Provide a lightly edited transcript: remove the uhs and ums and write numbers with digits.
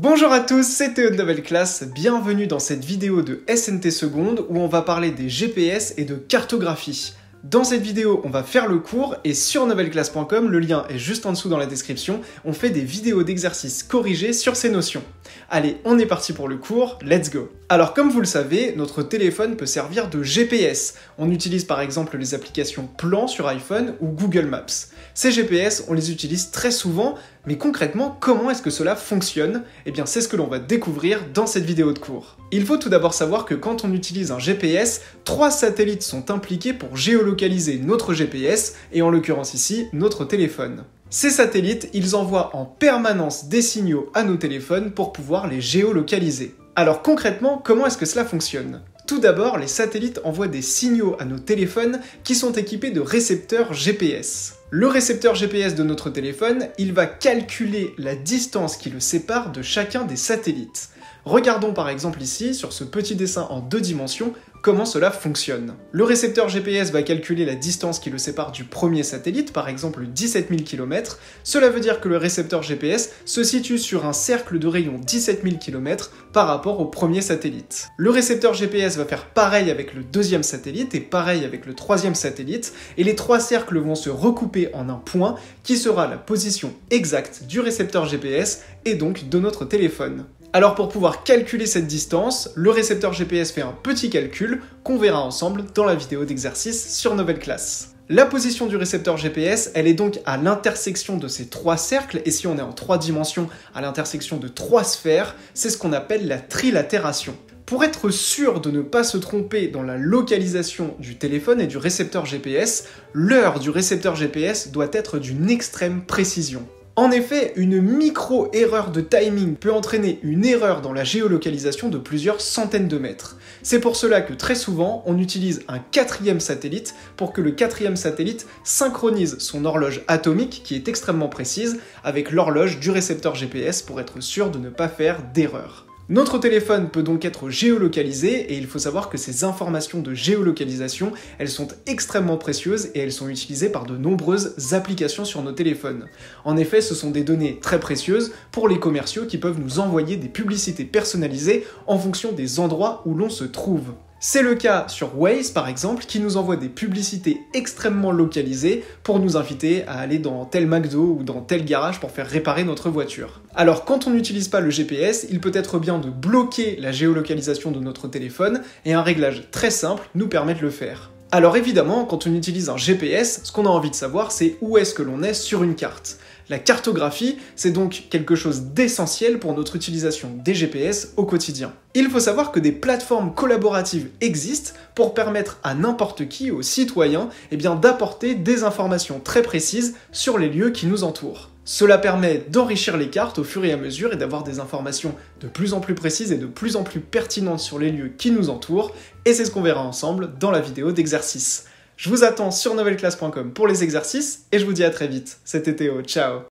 Bonjour à tous, c'est Théo de Nouvelle Classe, bienvenue dans cette vidéo de SNT Seconde où on va parler des GPS et de cartographie. Dans cette vidéo, on va faire le cours et sur novelleclasse.com, le lien est juste en dessous dans la description, on fait des vidéos d'exercices corrigés sur ces notions. Allez, on est parti pour le cours, let's go! Alors comme vous le savez, notre téléphone peut servir de GPS. On utilise par exemple les applications Plan sur iPhone ou Google Maps. Ces GPS, on les utilise très souvent, mais concrètement, comment est-ce que cela fonctionne? Eh bien, c'est ce que l'on va découvrir dans cette vidéo de cours. Il faut tout d'abord savoir que quand on utilise un GPS, 3 satellites sont impliqués pour géolocaliser notre GPS, et en l'occurrence ici, notre téléphone. Ces satellites, ils envoient en permanence des signaux à nos téléphones pour pouvoir les géolocaliser. Alors concrètement, comment est-ce que cela fonctionne? Tout d'abord, les satellites envoient des signaux à nos téléphones qui sont équipés de récepteurs GPS. Le récepteur GPS de notre téléphone, il va calculer la distance qui le sépare de chacun des satellites. Regardons par exemple ici, sur ce petit dessin en 2 dimensions, comment cela fonctionne. Le récepteur GPS va calculer la distance qui le sépare du premier satellite, par exemple 17 000 km. Cela veut dire que le récepteur GPS se situe sur un cercle de rayon 17 000 km par rapport au premier satellite. Le récepteur GPS va faire pareil avec le deuxième satellite et pareil avec le troisième satellite, et les 3 cercles vont se recouper en un point qui sera la position exacte du récepteur GPS et donc de notre téléphone. Alors pour pouvoir calculer cette distance, le récepteur GPS fait un petit calcul qu'on verra ensemble dans la vidéo d'exercice sur Nouvelle Classe. La position du récepteur GPS, elle est donc à l'intersection de ces 3 cercles, et si on est en 3 dimensions, à l'intersection de 3 sphères, c'est ce qu'on appelle la trilatération. Pour être sûr de ne pas se tromper dans la localisation du téléphone et du récepteur GPS, l'heure du récepteur GPS doit être d'une extrême précision. En effet, une micro-erreur de timing peut entraîner une erreur dans la géolocalisation de plusieurs centaines de mètres. C'est pour cela que très souvent, on utilise un 4e satellite pour que le 4e satellite synchronise son horloge atomique, qui est extrêmement précise, avec l'horloge du récepteur GPS pour être sûr de ne pas faire d'erreur. Notre téléphone peut donc être géolocalisé et il faut savoir que ces informations de géolocalisation, elles sont extrêmement précieuses et elles sont utilisées par de nombreuses applications sur nos téléphones. En effet, ce sont des données très précieuses pour les commerciaux qui peuvent nous envoyer des publicités personnalisées en fonction des endroits où l'on se trouve. C'est le cas sur Waze par exemple, qui nous envoie des publicités extrêmement localisées pour nous inviter à aller dans tel McDo ou dans tel garage pour faire réparer notre voiture. Alors quand on n'utilise pas le GPS, il peut être bien de bloquer la géolocalisation de notre téléphone et un réglage très simple nous permet de le faire. Alors évidemment, quand on utilise un GPS, ce qu'on a envie de savoir, c'est où est-ce que l'on est sur une carte. La cartographie, c'est donc quelque chose d'essentiel pour notre utilisation des GPS au quotidien. Il faut savoir que des plateformes collaboratives existent pour permettre à n'importe qui, aux citoyens, d'apporter des informations très précises sur les lieux qui nous entourent. Cela permet d'enrichir les cartes au fur et à mesure et d'avoir des informations de plus en plus précises et de plus en plus pertinentes sur les lieux qui nous entourent, et c'est ce qu'on verra ensemble dans la vidéo d'exercice. Je vous attends sur novelleclasse.com pour les exercices, et je vous dis à très vite. C'était Théo, ciao!